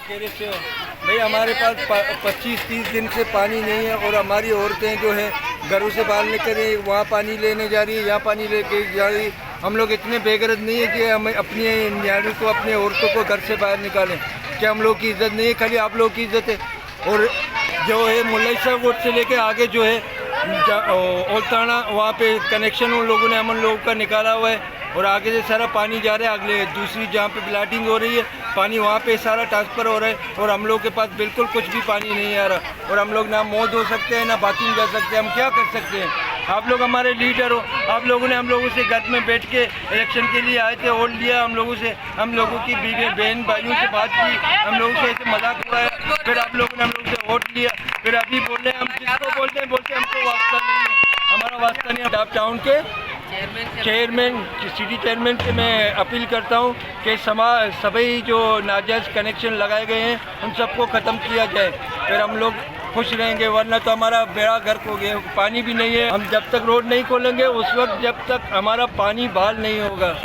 खेरे से हो भाई, हमारे पास 25-30 दिन से पानी नहीं है और हमारी औरतें जो है घरों से बाहर निकल रही, वहाँ पानी लेने जा रही है, यहाँ पानी लेके जा रही। हम लोग इतने बेगरज नहीं है कि हम अपनी न्यायालय को, अपने औरतों को घर से बाहर निकालें। क्या हम लोग की इज्जत नहीं है? खाली आप लोग की इज्जत है। और जो है मुल्लाई साहब रोड से लेके आगे जो है ओल्ताना, वहाँ पे कनेक्शन उन लोगों ने, हम लोगों का निकाला हुआ है और आगे से सारा पानी जा रहा है। अगले दूसरी जहाँ पे प्लाटिंग हो रही है, पानी वहाँ पे सारा ट्रांसफ़र हो रहा है और हम लोग के पास बिल्कुल कुछ भी पानी नहीं आ रहा। और हम लोग ना मुँह धो सकते हैं, ना बाथरूम जा सकते हैं। हम क्या कर सकते हैं? आप लोग हमारे लीडर हो, आप लोगों ने हम लोगों से घर में बैठ के इलेक्शन के लिए आए थे, वोट लिया हम लोगों से, हम लोगों की बीवी बहन भाइयों से बात की, हम लोगों से ऐसे मजाक उड़ाया, फिर आप लोगों ने हम लोगों से वोट लिया, फिर अभी बोल रहे हैं हम जिसको बोलते हैं हमको वास्ता नहीं है, हमारा वास्ता नहीं है। डाब टाउन के चेयरमैन, सिटी चेयरमैन से मैं अपील करता हूँ कि सभी जो नाजायज़ कनेक्शन लगाए गए हैं उन सबको ख़त्म किया जाए, फिर हम लोग खुश रहेंगे। वरना तो हमारा बेड़ा गर्क हो गया, पानी भी नहीं है। हम जब तक रोड नहीं खोलेंगे उस वक्त, जब तक हमारा पानी बहाल नहीं होगा।